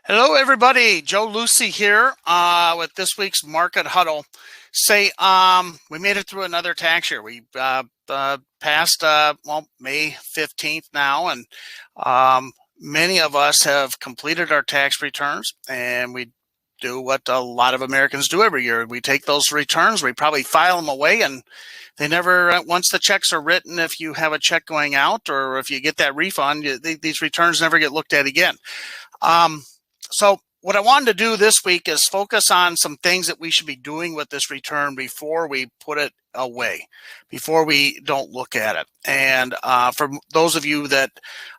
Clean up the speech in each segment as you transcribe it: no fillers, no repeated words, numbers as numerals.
Hello, everybody. Joe Lucey here with this week's Market Huddle. We made it through another tax year. We passed, May 15th now, and many of us have completed our tax returns, and we do what a lot of Americans do every year. We take those returns, we probably file them away, and they never, once the checks are written, if you have a check going out or if you get that refund, these returns never get looked at again. So what I wanted to do this week is focus on some things that we should be doing with this return before we put it away, before we don't look at it. And for those of you that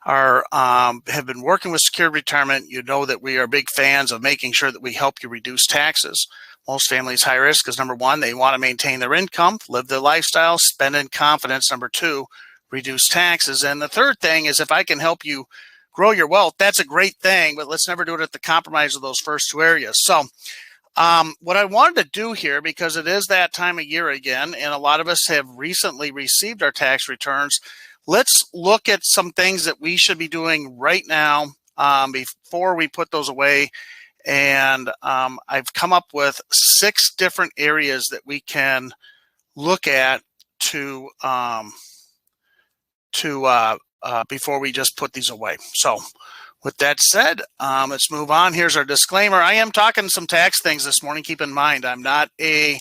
are have been working with secured retirement, you know that we are big fans of making sure that we help you reduce taxes. Most families high risk is number one, they want to maintain their income, live their lifestyle, spend in confidence. Number two, reduce taxes. And the third thing is if I can help you grow your wealth, that's a great thing, but let's never do it at the compromise of those first two areas. So what I wanted to do here, because it is that time of year again, and a lot of us have recently received our tax returns, let's look at some things that we should be doing right now before we put those away. And I've come up with 6 different areas that we can look at before we just put these away. So with that said, let's move on. Here's our disclaimer. I am talking some tax things this morning. Keep in mind, I'm not a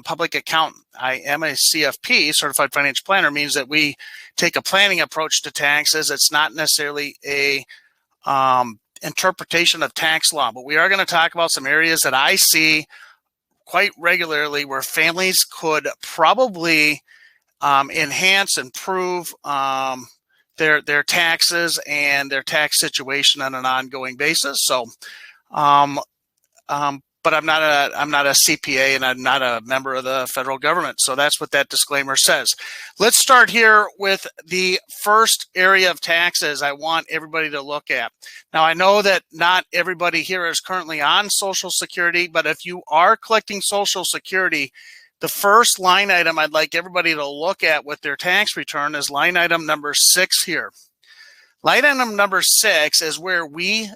public accountant. I am a CFP, Certified Financial Planner, means that we take a planning approach to taxes. It's not necessarily a interpretation of tax law, but we are going to talk about some areas that I see quite regularly where families could probably enhance, improve their taxes and their tax situation on an ongoing basis. So, but I'm not a CPA and I'm not a member of the federal government. So that's what that disclaimer says. Let's start here with the first area of taxes I want everybody to look at. Now, I know that not everybody here is currently on Social Security, but if you are collecting Social Security, the first line item I'd like everybody to look at with their tax return is line item number 6 here. Line item number 6 is where we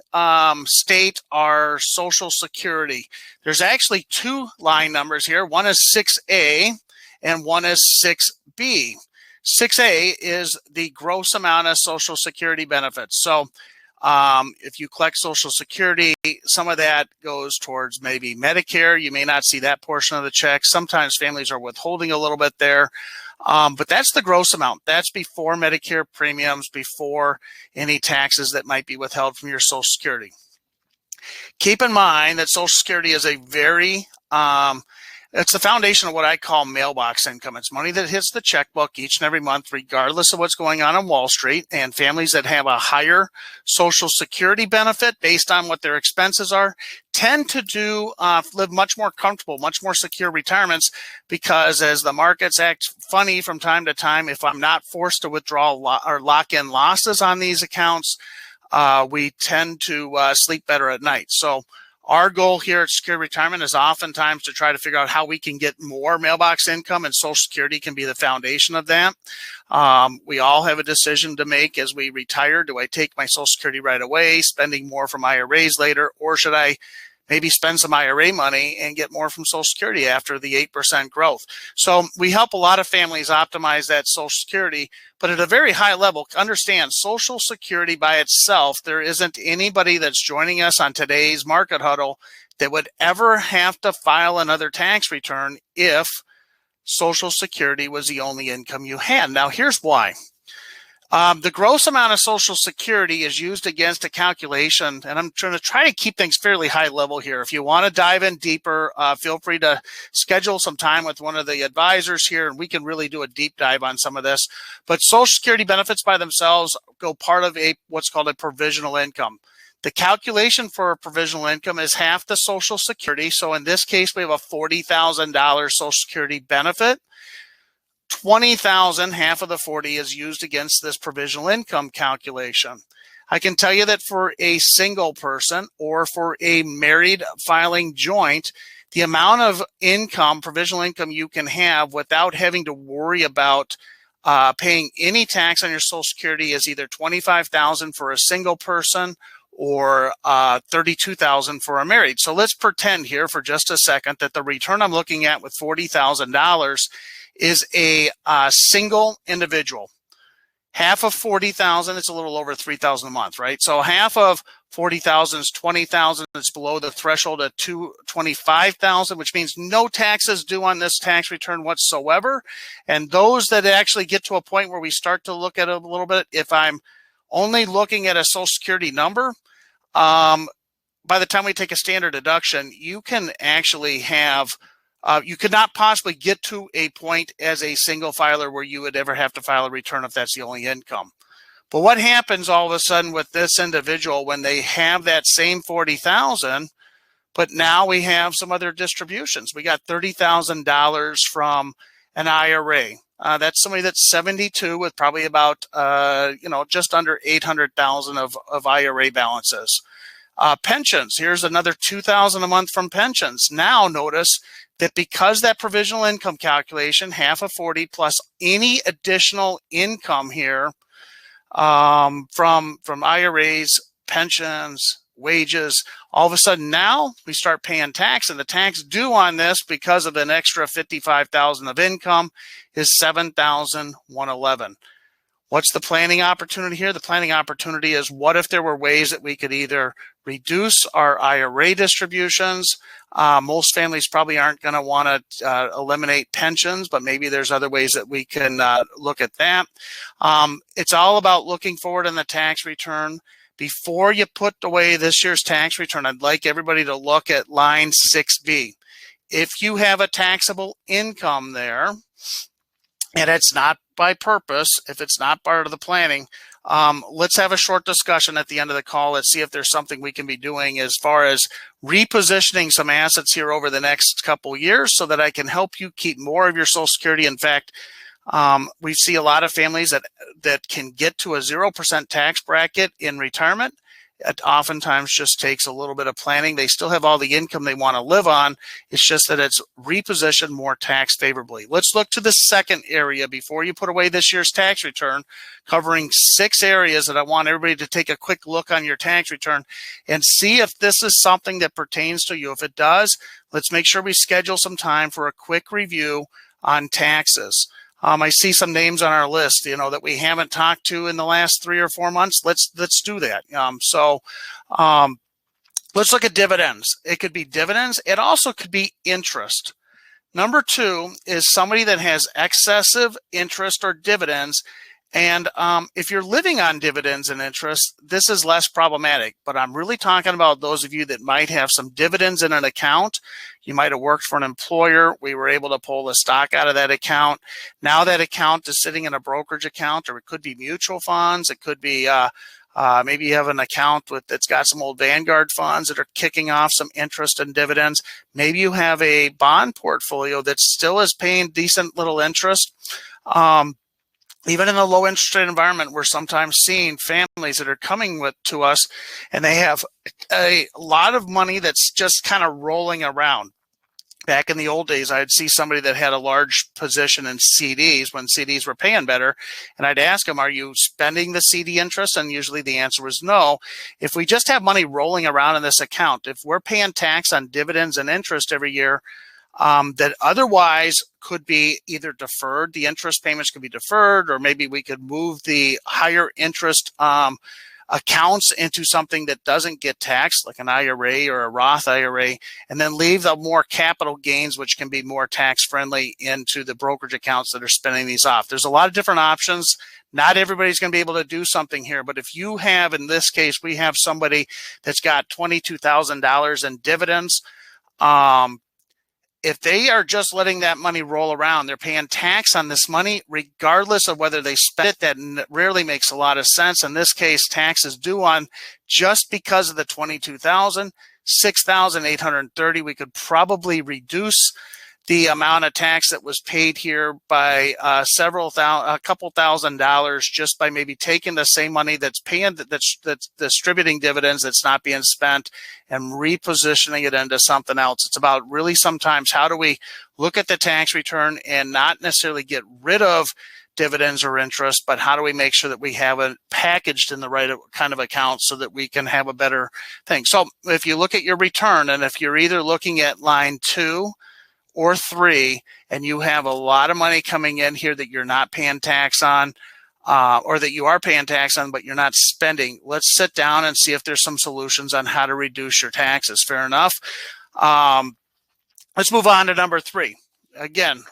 state our Social Security. There's actually 2 line numbers here. One is 6A and one is 6B. 6A is the gross amount of Social Security benefits. So if you collect Social Security, some of that goes towards maybe Medicare. You may not see that portion of the check. Sometimes families are withholding a little bit there. But that's the gross amount. That's before Medicare premiums, before any taxes that might be withheld from your Social Security. Keep in mind that Social Security is a very it's the foundation of what I call mailbox income. It's money that hits the checkbook each and every month, regardless of what's going on Wall Street. And families that have a higher Social Security benefit based on what their expenses are tend to live much more comfortable, much more secure retirements, because as the markets act funny from time to time, if I'm not forced to withdraw or lock in losses on these accounts, we tend to sleep better at night. So our goal here at Secure Retirement is oftentimes to try to figure out how we can get more mailbox income, and Social Security can be the foundation of that. We all have a decision to make as we retire. Do I take my Social Security right away, spending more from IRAs later, or should I maybe spend some IRA money and get more from Social Security after the 8% growth? So we help a lot of families optimize that Social Security, but at a very high level, understand Social Security by itself, there isn't anybody that's joining us on today's Market Huddle that would ever have to file another tax return if Social Security was the only income you had. Now, here's why. The gross amount of Social Security is used against a calculation, and I'm trying to keep things fairly high level here. If you want to dive in deeper, feel free to schedule some time with one of the advisors here, and we can really do a deep dive on some of this. But Social Security benefits by themselves go part of what's called a provisional income. The calculation for a provisional income is half the Social Security. So in this case, we have a $40,000 Social Security benefit. 20,000, half of the 40, is used against this provisional income calculation. I can tell you that for a single person or for a married filing joint, the amount of income, provisional income you can have without having to worry about paying any tax on your Social Security is either $25,000 for a single person or $32,000 for a married. So let's pretend here for just a second that the return I'm looking at with $40,000 is a single individual. Half of 40,000, it's a little over 3,000 a month, right? So half of 40,000 is 20,000. It's below the threshold at 25,000, which means no taxes due on this tax return whatsoever. And those that actually get to a point where we start to look at it a little bit, if I'm only looking at a Social Security number, by the time we take a standard deduction, you can actually have you could not possibly get to a point as a single filer where you would ever have to file a return if that's the only income. But what happens all of a sudden with this individual when they have that same 40,000, but now we have some other distributions? We got $30,000 from an IRA. That's somebody that's 72 with probably about just under 800,000 of IRA balances. Pensions, here's another $2,000 a month from pensions. Now notice that because that provisional income calculation, half of 40 plus any additional income here from IRAs, pensions, wages, all of a sudden now we start paying tax, and the tax due on this because of an extra 55,000 of income is $7,111. What's the planning opportunity here? The planning opportunity is, what if there were ways that we could either reduce our IRA distributions? Most families probably aren't going to want to eliminate pensions, but maybe there's other ways that we can look at that. It's all about looking forward in the tax return. Before you put away this year's tax return, I'd like everybody to look at line 6B. If you have a taxable income there, and it's not by purpose, if it's not part of the planning, let's have a short discussion at the end of the call. Let's see if there's something we can be doing as far as repositioning some assets here over the next couple years so that I can help you keep more of your Social Security. In fact, we see a lot of families that can get to a 0% tax bracket in retirement. It oftentimes just takes a little bit of planning. They still have all the income they want to live on. It's just that it's repositioned more tax favorably. Let's look to the second area before you put away this year's tax return, covering 6 areas that I want everybody to take a quick look on your tax return and see if this is something that pertains to you. If it does, let's make sure we schedule some time for a quick review on taxes. I see some names on our list, that we haven't talked to in the last 3 or 4 months. Let's do that. Let's look at dividends. It could be dividends. It also could be interest. Number 2 is somebody that has excessive interest or dividends. And if you're living on dividends and interest, this is less problematic. But I'm really talking about those of you that might have some dividends in an account. You might have worked for an employer. We were able to pull the stock out of that account. Now that account is sitting in a brokerage account, or it could be mutual funds. It could be maybe you have an account that's got some old Vanguard funds that are kicking off some interest and dividends. Maybe you have a bond portfolio that still is paying decent little interest. Even in a low interest rate environment, we're sometimes seeing families that are coming to us and they have a lot of money that's just kind of rolling around. Back in the old days, I'd see somebody that had a large position in CDs when CDs were paying better. And I'd ask them, are you spending the CD interest? And usually the answer was no. If we just have money rolling around in this account, if we're paying tax on dividends and interest every year, that otherwise could be either deferred, the interest payments could be deferred, or maybe we could move the higher interest accounts into something that doesn't get taxed, like an IRA or a Roth IRA, and then leave the more capital gains, which can be more tax friendly, into the brokerage accounts that are spinning these off. There's a lot of different options. Not everybody's going to be able to do something here, but if you have, in this case, we have somebody that's got $22,000 in dividends. If they are just letting that money roll around, they're paying tax on this money, regardless of whether they spend it. That rarely makes a lot of sense. In this case, tax is due on just because of the $22,000, $6,830. We could probably reduce the amount of tax that was paid here by a couple $1,000s just by maybe taking the same money that's paying, that's distributing dividends, that's not being spent, and repositioning it into something else. It's about really sometimes how do we look at the tax return and not necessarily get rid of dividends or interest, but how do we make sure that we have it packaged in the right kind of account so that we can have a better thing? So if you look at your return, and if you're either looking at line 2 or 3, and you have a lot of money coming in here that you're not paying tax on, or that you are paying tax on but you're not spending, let's sit down and see if there's some solutions on how to reduce your taxes. Fair enough. Let's move on to number 3. Again,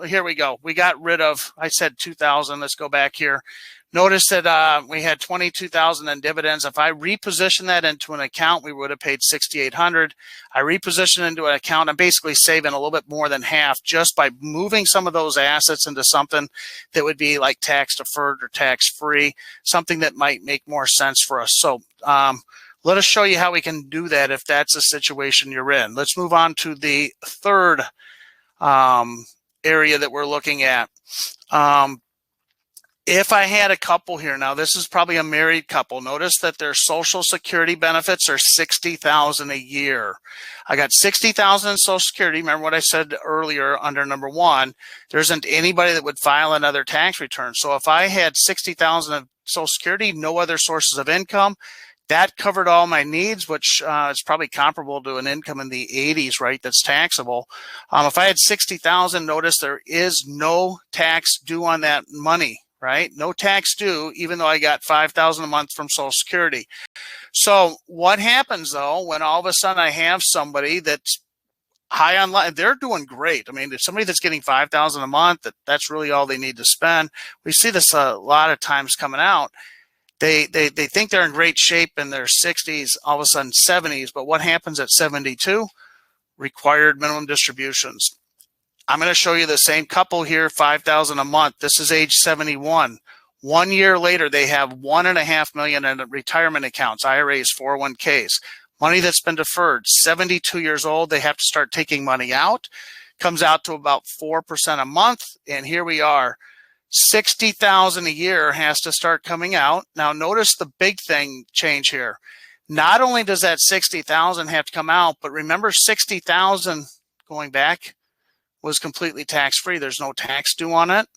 here we go. We got rid of, I said 2,000. Let's go back here. Notice that we had 22,000 in dividends. If I reposition that into an account, we would have paid 6,800. I reposition into an account. I'm basically saving a little bit more than half just by moving some of those assets into something that would be like tax deferred or tax free, something that might make more sense for us. So let us show you how we can do that if that's a situation you're in. Let's move on to the third area that we're looking at. If I had a couple here, now this is probably a married couple. Notice that their Social Security benefits are $60,000 a year. I got $60,000 in Social Security. Remember what I said earlier under number 1? There isn't anybody that would file another tax return. So if I had $60,000 of Social Security, no other sources of income, that covered all my needs, which is probably comparable to an income in the 80s, right? That's taxable. If I had $60,000, notice there is no tax due on that money. Right? No tax due, even though I got $5,000 a month from Social Security. So what happens though, when all of a sudden I have somebody that's high on life, they're doing great. I mean, if somebody that's getting $5,000 a month, that's really all they need to spend. We see this a lot of times coming out. They think they're in great shape in their 60s, all of a sudden 70s, but what happens at 72? Required minimum distributions. I'm going to show you the same couple here, $5,000 a month. This is age 71. 1 year later, they have $1.5 million in retirement accounts, IRAs, 401ks, money that's been deferred. 72 years old, they have to start taking money out. Comes out to about 4% a month, and here we are. $60,000 a year has to start coming out. Now, notice the big thing change here. Not only does that $60,000 have to come out, but remember $60,000 going back was completely tax-free. There's no tax due on it.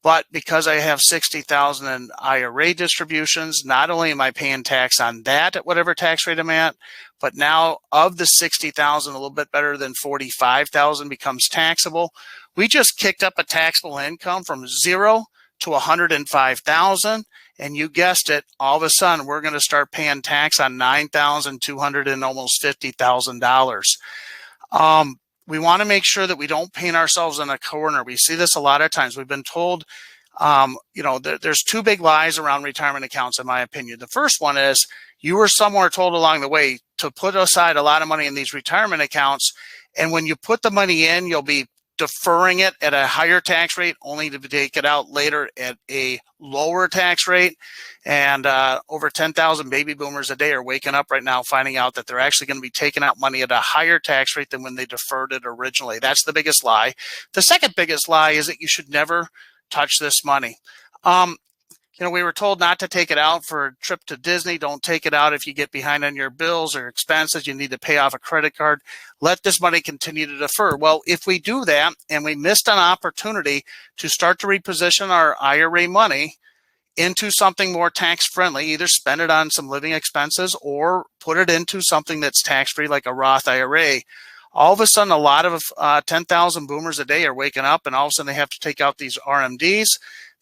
But because I have $60,000 in IRA distributions, not only am I paying tax on that at whatever tax rate I'm at, but now of the $60,000, a little bit better than $45,000 becomes taxable. We just kicked up a taxable income from 0 to $105,000, and you guessed it, all of a sudden we're going to start paying tax on $9,200 and almost $50,000. We want to make sure that we don't paint ourselves in a corner. We see this a lot of times. We've been told, there's 2 big lies around retirement accounts, in my opinion. The first one is you were somewhere told along the way to put aside a lot of money in these retirement accounts, and when you put the money in, you'll be deferring it at a higher tax rate, only to take it out later at a lower tax rate. And over 10,000 baby boomers a day are waking up right now finding out that they're actually going to be taking out money at a higher tax rate than when they deferred it originally. That's the biggest lie. The second biggest lie is that you should never touch this money. We were told not to take it out for a trip to Disney. Don't take it out if you get behind on your bills or expenses. You need to pay off a credit card. Let this money continue to defer. Well, if we do that and we missed an opportunity to start to reposition our IRA money into something more tax-friendly, either spend it on some living expenses or put it into something that's tax-free like a Roth IRA, all of a sudden a lot of 10,000 boomers a day are waking up, and all of a sudden they have to take out these RMDs.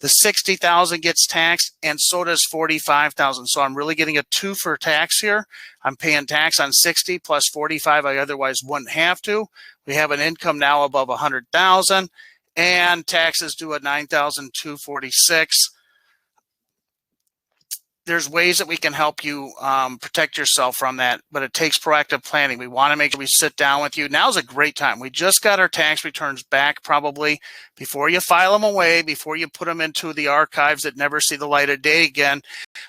The 60,000 gets taxed, and so does 45,000. So I'm really getting a 2 for tax here. I'm paying tax on 60 plus 45 I otherwise wouldn't have to. We have an income now above 100,000, and taxes due at 9,246. There's ways that we can help you protect yourself from that, but it takes proactive planning. We want to make sure we sit down with you. Now's a great time. We just got our tax returns back probably. Before you file them away, before you put them into the archives that never see the light of day again,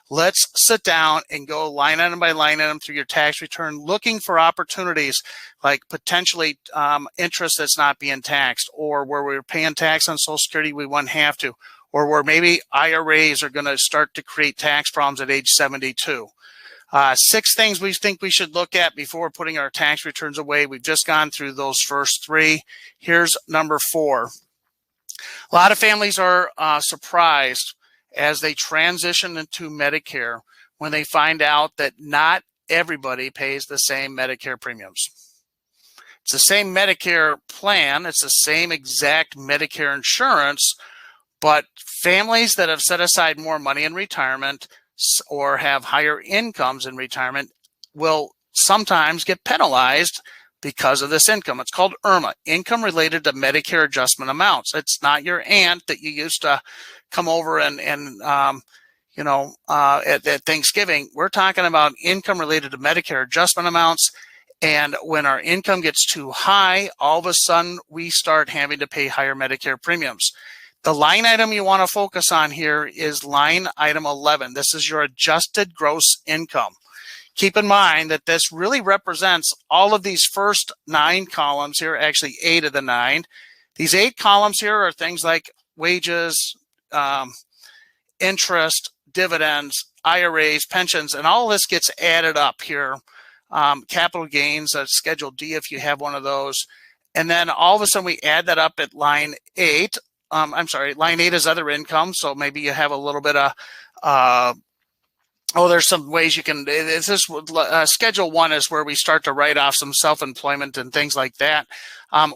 let's sit down and go line item by line item through your tax return, looking for opportunities like potentially interest that's not being taxed, or where we're paying tax on Social Security we wouldn't have to, or where maybe IRAs are going to start to create tax problems at age 72. 6 things we think we should look at before putting our tax returns away. We've just gone through those first 3. Here's number 4. A lot of families are surprised as they transition into Medicare when they find out that not everybody pays the same Medicare premiums. It's the same Medicare plan, it's the same exact Medicare insurance, but families that have set aside more money in retirement or have higher incomes in retirement will sometimes get penalized because of this income. It's called IRMA, income related to Medicare adjustment amounts. It's not your aunt that you used to come over and at Thanksgiving. We're talking about income related to Medicare adjustment amounts. And when our income gets too high, all of a sudden we start having to pay higher Medicare premiums. The line item you want to focus on here is line item 11. This is your adjusted gross income. Keep in mind that this really represents all of these first 9 columns here, actually 8 of the 9. These 8 columns here are things like wages, interest, dividends, IRAs, pensions, and all of this gets added up here. Capital gains, Schedule D if you have one of those. And then all of a sudden we add that up at line 8. Line 8 is other income. So maybe you have a little bit of there's some ways you can, Schedule 1 is where we start to write off some self-employment and things like that.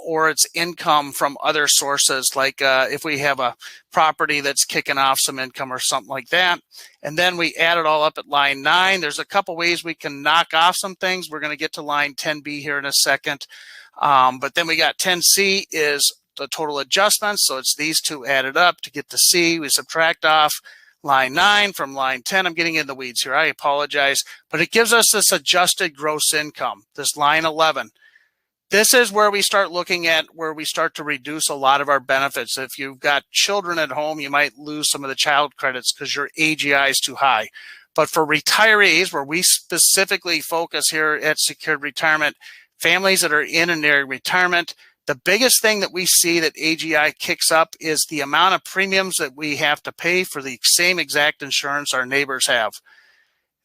Or it's income from other sources, like if we have a property that's kicking off some income or something like that. And then we add it all up at line 9. There's a couple ways we can knock off some things. We're going to get to line 10B here in a second. But then we got 10C is the total adjustments. So it's these two added up to get to C. We subtract off line 9 from line 10. I'm getting in the weeds here. I apologize. But it gives us this adjusted gross income, this line 11. This is where we start looking at where we start to reduce a lot of our benefits. If you've got children at home, you might lose some of the child credits because your AGI is too high. But for retirees, where we specifically focus here at Secured Retirement, families that are in and near retirement, the biggest thing that we see that AGI kicks up is the amount of premiums that we have to pay for the same exact insurance our neighbors have.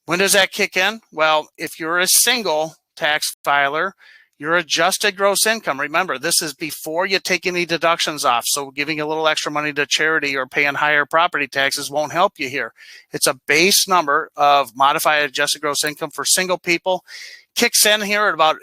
When does that kick in? Well, if you're a single tax filer, your adjusted gross income, remember, this is before you take any deductions off. So giving a little extra money to charity or paying higher property taxes won't help you here. It's a base number of modified adjusted gross income for single people. Kicks in here at about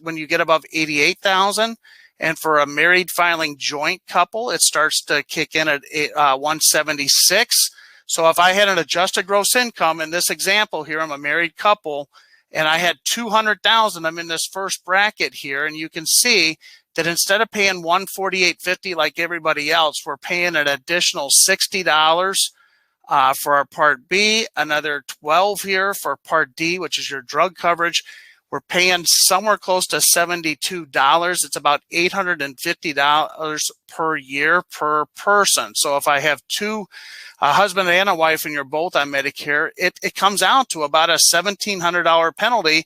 when you get above 88,000, and for a married filing joint couple, it starts to kick in at 176. So if I had an adjusted gross income in this example here, I'm a married couple, and I had 200,000. I'm in this first bracket here, and you can see that instead of paying $148.50 like everybody else, we're paying an additional $60. For our Part B, another $12 here for Part D, which is your drug coverage. We're paying somewhere close to $72. It's about $850 per year per person. So if I have a husband and a wife and you're both on Medicare, it comes out to about a $1,700 penalty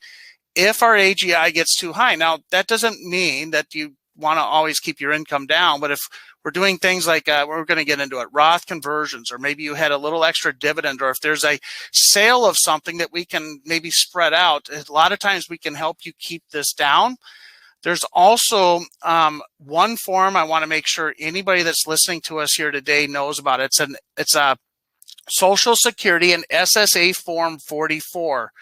if our AGI gets too high. Now, that doesn't mean that you want to always keep your income down, but if we're doing things like we're going to get into it, Roth conversions, or maybe you had a little extra dividend, or if there's a sale of something that we can maybe spread out, a lot of times we can help you keep this down. There's also one form I want to make sure anybody that's listening to us here today knows about. It's a Social Security and SSA Form 44.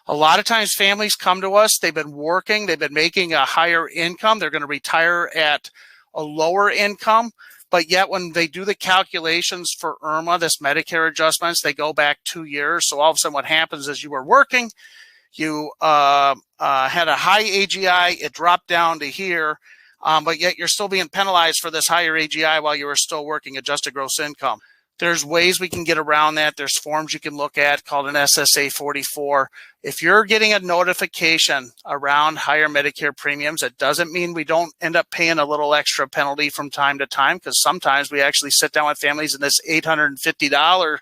A lot of times families come to us, they've been working, they've been making a higher income, they're going to retire at a lower income, but yet when they do the calculations for IRMA, this Medicare adjustments, they go back 2 years. So all of a sudden what happens is you were working, you had a high AGI, it dropped down to here, but yet you're still being penalized for this higher AGI while you were still working adjusted gross income. There's ways we can get around that. There's forms you can look at called an SSA 44. If you're getting a notification around higher Medicare premiums, it doesn't mean we don't end up paying a little extra penalty from time to time, because sometimes we actually sit down with families and this $850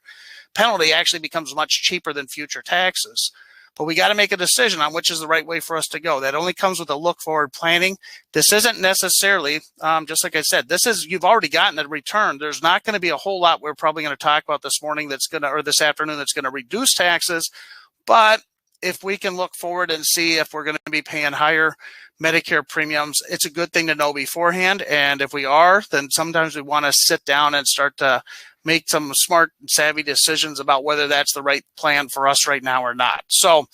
penalty actually becomes much cheaper than future taxes. But we got to make a decision on which is the right way for us to go. That only comes with a look forward planning. This isn't necessarily, just like I said, you've already gotten a return. There's not going to be a whole lot we're probably going to talk about this morning or this afternoon that's going to reduce taxes. But if we can look forward and see if we're going to be paying higher Medicare premiums, it's a good thing to know beforehand. And if we are, then sometimes we want to sit down and start to make some smart, savvy decisions about whether that's the right plan for us right now or not. So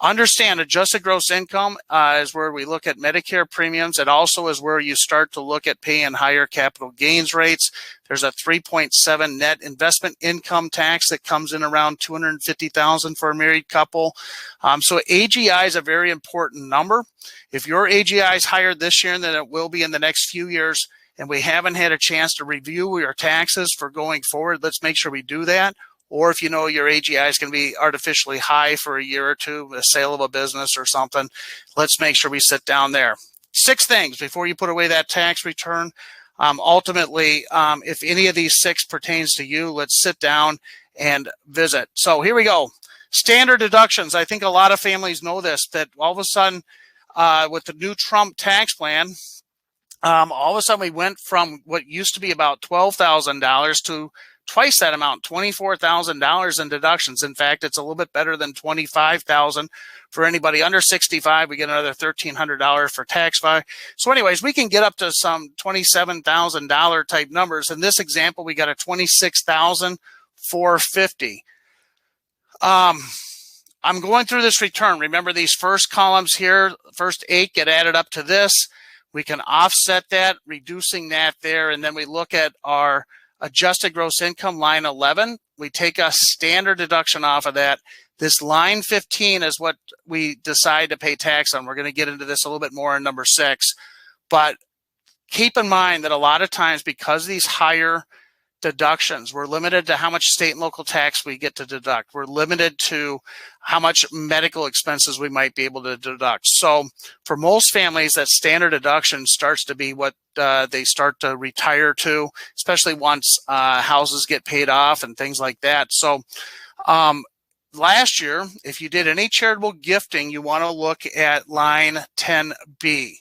understand adjusted gross income is where we look at Medicare premiums. It also is where you start to look at paying higher capital gains rates. There's a 3.7 net investment income tax that comes in around $250,000 for a married couple. So AGI is a very important number. If your AGI is higher this year than it will be in the next few years, and we haven't had a chance to review your taxes for going forward, let's make sure we do that. Or if you know your AGI is going to be artificially high for a year or two, a sale of a business or something, let's make sure we sit down there. 6 things before you put away that tax return. Ultimately, if any of these 6 pertains to you, let's sit down and visit. So here we go. Standard deductions. I think a lot of families know this, that all of a sudden with the new Trump tax plan, all of a sudden we went from what used to be about $12,000 to twice that amount, $24,000 in deductions. In fact, it's a little bit better than $25,000 for anybody under 65. We get another $1,300 for tax file. So anyways, we can get up to some $27,000 type numbers. In this example, we got a $26,450. I'm going through this return. Remember these first columns here, first 8 get added up to this. We can offset that, reducing that there, and then we look at our adjusted gross income, line 11. We take a standard deduction off of that. This line 15 is what we decide to pay tax on. We're going to get into this a little bit more in number 6. But keep in mind that a lot of times, because these higher deductions, we're limited to how much state and local tax we get to deduct. We're limited to how much medical expenses we might be able to deduct. So for most families, that standard deduction starts to be what they start to retire to, especially once houses get paid off and things like that. So last year, if you did any charitable gifting, you want to look at line 10B.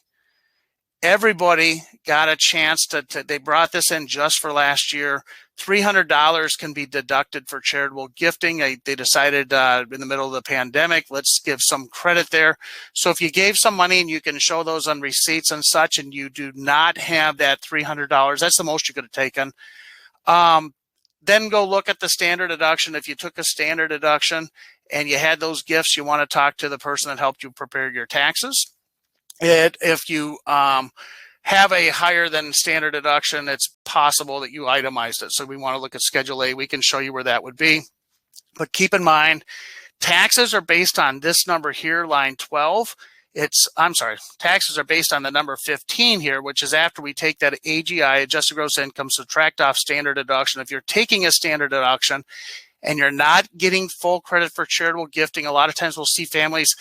Everybody got a chance to they brought this in just for last year. $300 can be deducted for charitable gifting. They decided in the middle of the pandemic, let's give some credit there. So if you gave some money and you can show those on receipts and such, and you do not have that $300, that's the most you could have taken. Then go look at the standard deduction. If you took a standard deduction and you had those gifts, you want to talk to the person that helped you prepare your taxes. If you have a higher than standard deduction, it's possible that you itemized it. So we want to look at Schedule A. We can show you where that would be. But keep in mind, taxes are based on this number here, line 12. Taxes are based on the number 15 here, which is after we take that AGI, adjusted gross income, subtract off standard deduction. If you're taking a standard deduction and you're not getting full credit for charitable gifting, a lot of times we'll see families,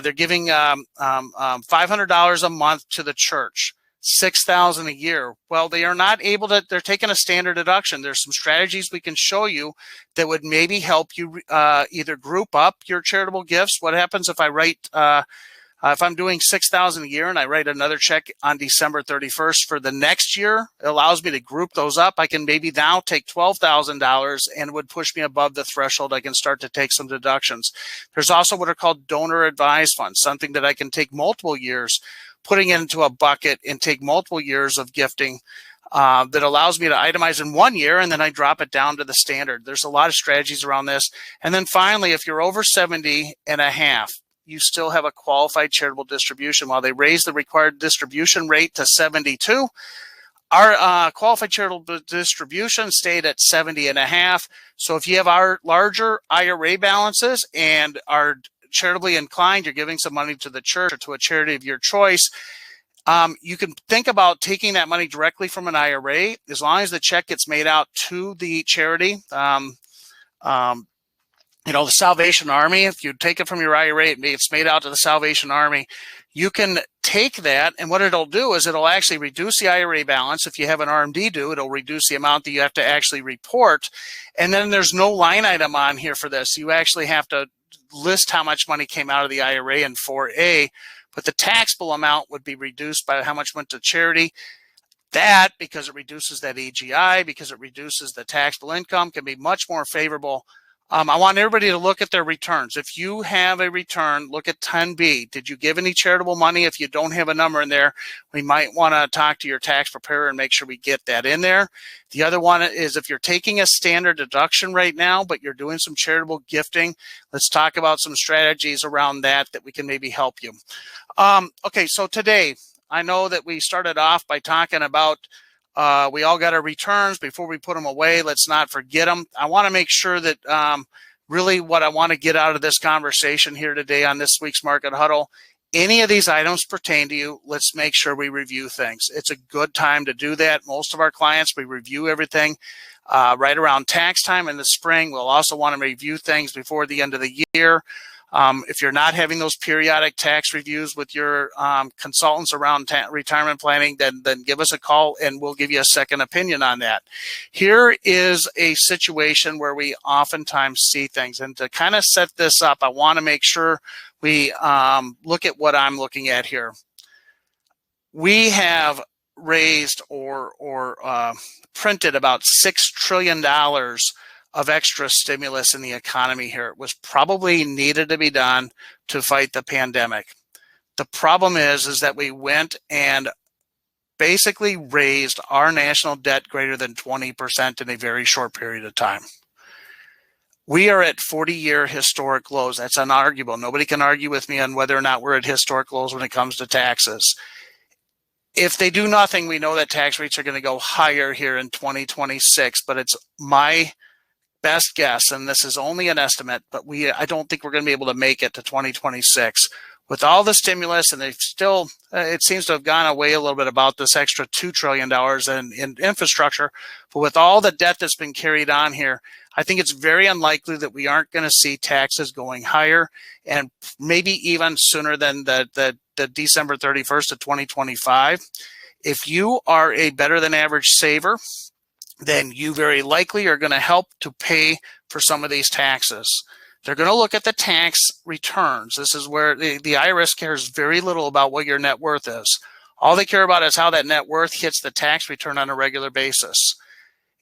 they're giving $500 a month to the church, $6,000 a year. Well, they are not able to, they're taking a standard deduction. There's some strategies we can show you that would maybe help you either group up your charitable gifts. What happens if I write, if I'm doing $6,000 a year and I write another check on December 31st for the next year, it allows me to group those up. I can maybe now take $12,000 and it would push me above the threshold. I can start to take some deductions. There's also what are called donor advised funds, something that I can take multiple years, putting it into a bucket and take multiple years of gifting that allows me to itemize in 1 year, and then I drop it down to the standard. There's a lot of strategies around this. And then finally, if you're over 70 and a half, you still have a qualified charitable distribution. While they raised the required distribution rate to 72, our qualified charitable distribution stayed at 70 and a half. So if you have our larger IRA balances and are charitably inclined, you're giving some money to the church or to a charity of your choice, you can think about taking that money directly from an IRA, as long as the check gets made out to the charity. The Salvation Army, if you take it from your IRA, it's made out to the Salvation Army. You can take that, and what it'll do is it'll actually reduce the IRA balance. If you have an RMD due, it'll reduce the amount that you have to actually report. And then there's no line item on here for this. You actually have to list how much money came out of the IRA in 4A, but the taxable amount would be reduced by how much went to charity. That, because it reduces that AGI, because it reduces the taxable income, can be much more favorable I want everybody to look at their returns. If you have a return, look at 10B. Did you give any charitable money? If you don't have a number in there, we might want to talk to your tax preparer and make sure we get that in there. The other one is if you're taking a standard deduction right now, but you're doing some charitable gifting, let's talk about some strategies around that we can maybe help you. Okay, so today, I know that we started off by talking about we all got our returns before we put them away. Let's not forget them. I want to make sure that really what I want to get out of this conversation here today on this week's Market Huddle, any of these items pertain to you, let's make sure we review things. It's a good time to do that. Most of our clients, we review everything right around tax time in the spring. We'll also want to review things before the end of the year. If you're not having those periodic tax reviews with your consultants around retirement planning, then give us a call and we'll give you a second opinion on that. Here is a situation where we oftentimes see things. And to kind of set this up, I want to make sure we look at what I'm looking at here. We have raised or printed about $6 trillion of extra stimulus in the economy here. It was probably needed to be done to fight the pandemic. The problem is that we went and basically raised our national debt greater than 20% in a very short period of time. We are at 40-year historic lows. That's unarguable. Nobody can argue with me on whether or not we're at historic lows when it comes to taxes. If they do nothing, we know that tax rates are going to go higher here in 2026, but it's my best guess, and this is only an estimate, but I don't think we're going to be able to make it to 2026 with all the stimulus, and they've still, it seems to have gone away a little bit about this extra $2 trillion in infrastructure, but with all the debt that's been carried on here, I think it's very unlikely that we aren't going to see taxes going higher, and maybe even sooner than the December 31st of 2025. If you are a better than average saver, then you very likely are going to help to pay for some of these taxes. They're going to look at the tax returns. This is where the IRS cares very little about what your net worth is. All they care about is how that net worth hits the tax return on a regular basis.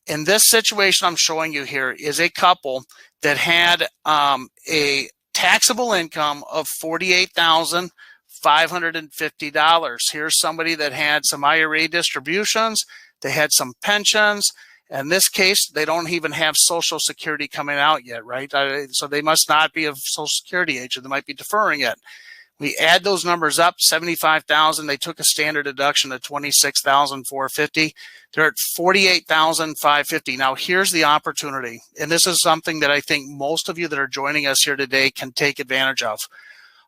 In this situation I'm showing you here is a couple that had a taxable income of $48,550. Here's somebody that had some IRA distributions. They had some pensions. In this case, they don't even have Social Security coming out yet, right? So they must not be a Social Security age, or they might be deferring it. We add those numbers up, 75,000. They took a standard deduction of 26,450. They're at 48,550. Now, here's the opportunity, and this is something that I think most of you that are joining us here today can take advantage of.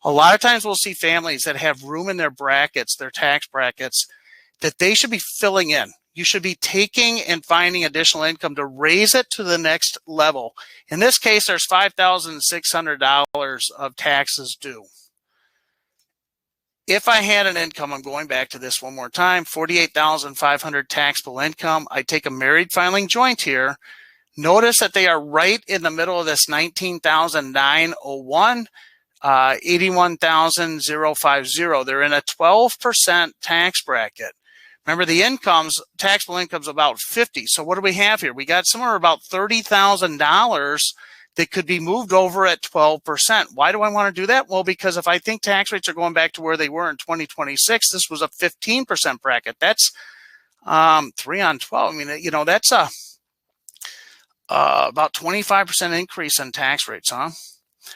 A lot of times we'll see families that have room in their brackets, their tax brackets, that they should be filling in. You should be taking and finding additional income to raise it to the next level. In this case, there's $5,600 of taxes due. If I had an income, I'm going back to this one more time, $48,500 taxable income, I take a married filing joint here. Notice that they are right in the middle of this $19,901, $81,050. They're in a 12% tax bracket. Remember, the taxable income's about 50. So what do we have here? We got somewhere about $30,000 that could be moved over at 12%. Why do I want to do that? Well, because if I think tax rates are going back to where they were in 2026, this was a 15% bracket. That's 3 on 12. I mean, you know, that's a about 25% increase in tax rates, huh?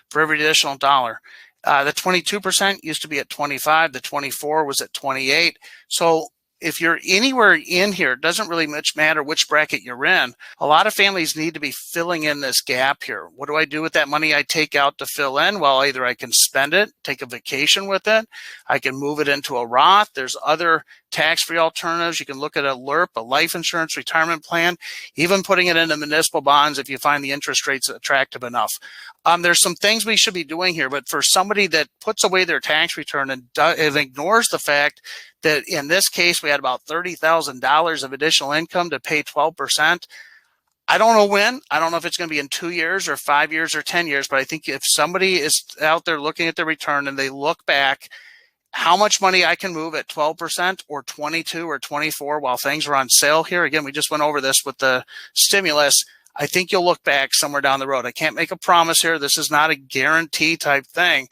For every additional dollar. The 22% used to be at 25. The 24 was at 28. So if you're anywhere in here, it doesn't really much matter which bracket you're in. A lot of families need to be filling in this gap here. What do I do with that money I take out to fill in? Well, either I can spend it, take a vacation with it. I can move it into a Roth. There's other tax-free alternatives. You can look at a LIRP, a life insurance retirement plan, even putting it into municipal bonds if you find the interest rates attractive enough. There's some things we should be doing here, but for somebody that puts away their tax return and ignores the fact that in this case we had about $30,000 of additional income to pay 12%, I don't know when. I don't know if it's going to be in 2 years or 5 years or 10 years, but I think if somebody is out there looking at their return and they look back, how much money I can move at 12% or 22 or 24 while things are on sale here. Again, we just went over this with the stimulus. I think you'll look back somewhere down the road. I can't make a promise here. This is not a guarantee type thing.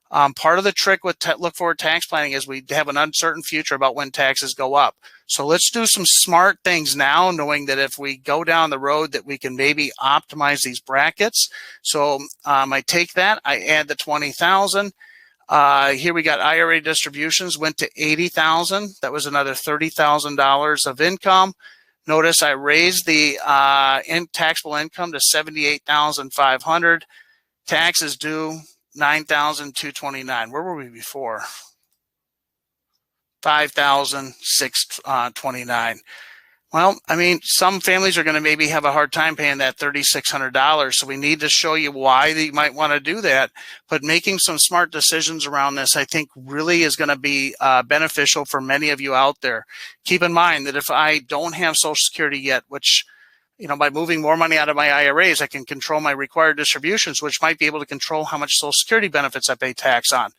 Part of the trick with look forward tax planning is we have an uncertain future about when taxes go up. So let's do some smart things now, knowing that if we go down the road that we can maybe optimize these brackets. So I take that, I add the 20,000. Here we got IRA distributions went to 80,000. That was another $30,000 of income. Notice I raised the taxable income to 78,500. Taxes due 9,229. Where were we before? 5,629. Well, I mean, some families are going to maybe have a hard time paying that $3,600. So we need to show you why you might want to do that. But making some smart decisions around this, I think, really is going to be beneficial for many of you out there. Keep in mind that if I don't have Social Security yet, which, you know, by moving more money out of my IRAs, I can control my required distributions, which might be able to control how much Social Security benefits I pay tax on.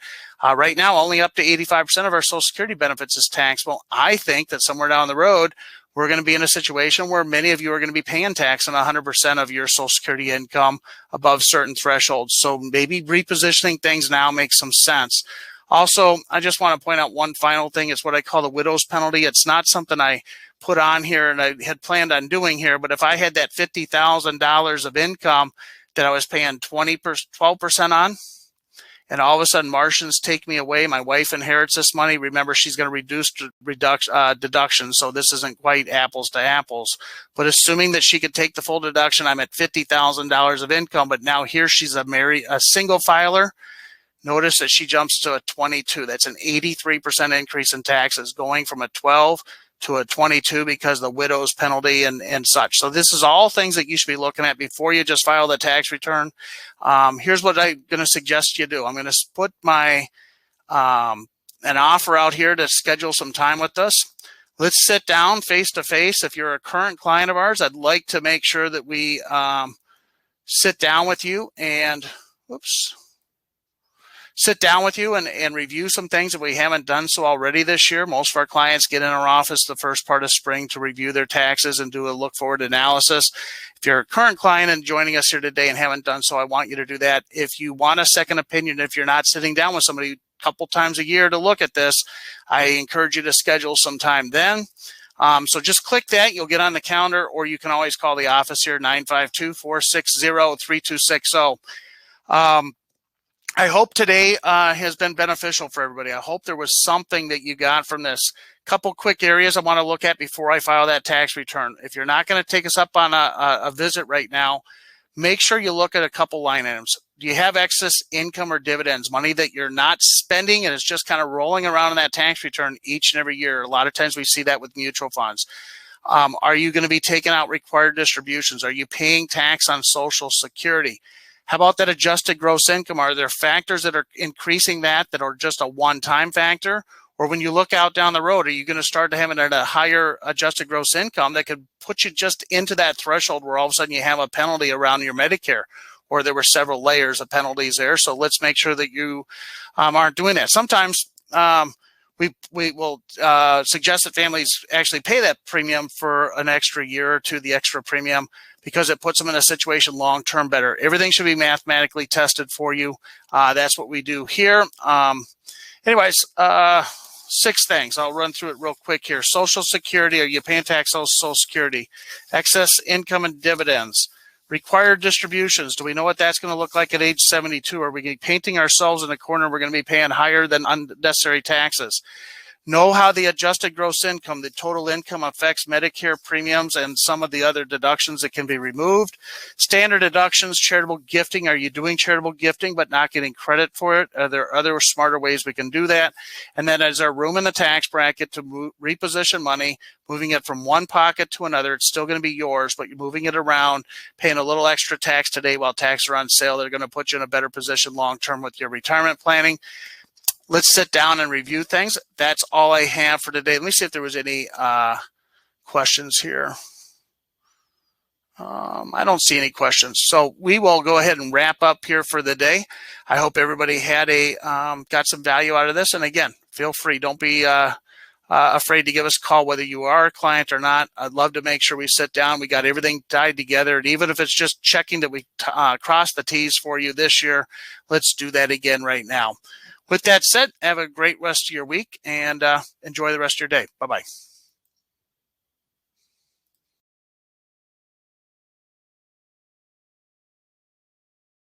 Right now, only up to 85% of our Social Security benefits is taxable. I think that somewhere down the road, we're going to be in a situation where many of you are going to be paying tax on 100% of your Social Security income above certain thresholds. So maybe repositioning things now makes some sense. Also, I just want to point out one final thing. It's what I call the widow's penalty. It's not something I put on here and I had planned on doing here, but if I had that $50,000 of income that I was paying 12% on, and all of a sudden Martians take me away, my wife inherits this money. Remember, she's going to reduce deduction, so this isn't quite apples to apples. But assuming that she could take the full deduction, I'm at $50,000 of income, but now here she's a single filer. Notice that she jumps to a 22. That's an 83% increase in taxes, going from a 12 to a 22 because of the widow's penalty and such. So this is all things that you should be looking at before you just file the tax return. Here's what I'm going to suggest you do. I'm going to put my an offer out here to schedule some time with us. Let's sit down face to face. If you're a current client of ours, I'd like to make sure that we sit down with you and review some things that we haven't done so already this year. Most of our clients get in our office the first part of spring to review their taxes and do a look forward analysis. If you're a current client and joining us here today and haven't done so, I want you to do that. If you want a second opinion, if you're not sitting down with somebody a couple times a year to look at this, I encourage you to schedule some time then. So just click that. You'll get on the calendar, or you can always call the office here, 952-460-3260. I hope today has been beneficial for everybody. I hope there was something that you got from this. Couple quick areas I want to look at before I file that tax return. If you're not going to take us up on a visit right now, make sure you look at a couple line items. Do you have excess income or dividends, money that you're not spending and it's just kind of rolling around in that tax return each and every year? A lot of times we see that with mutual funds. Are you going to be taking out required distributions? Are you paying tax on Social Security? How about that adjusted gross income? Are there factors that are increasing that are just a one-time factor? Or when you look out down the road, are you going to start to have it at a higher adjusted gross income that could put you just into that threshold where all of a sudden you have a penalty around your Medicare, or there were several layers of penalties there? So let's make sure that you aren't doing that. Sometimes we will suggest that families actually pay that premium for an extra year or two, the extra premium, because it puts them in a situation long-term better. Everything should be mathematically tested for you. That's what we do here. Anyways, 6 things. I'll run through it real quick here. Social Security, are you paying tax on Social Security? Excess income and dividends. Required distributions. Do we know what that's going to look like at age 72? Are we painting ourselves in a corner? We're going to be paying higher than unnecessary taxes. Know how the adjusted gross income, the total income, affects Medicare premiums and some of the other deductions that can be removed. Standard deductions, charitable gifting. Are you doing charitable gifting but not getting credit for it? Are there other smarter ways we can do that? And then is there room in the tax bracket to reposition money, moving it from one pocket to another? It's still going to be yours, but you're moving it around, paying a little extra tax today while taxes are on sale. They're going to put you in a better position long-term with your retirement planning. Let's sit down and review things. That's all I have for today. Let me see if there was any questions here. I don't see any questions. So we will go ahead and wrap up here for the day. I hope everybody had got some value out of this. And again, feel free. Don't be afraid to give us a call, whether you are a client or not. I'd love to make sure we sit down. We got everything tied together. And even if it's just checking that we cross the T's for you this year, let's do that again right now. With that said, have a great rest of your week and enjoy the rest of your day. Bye-bye.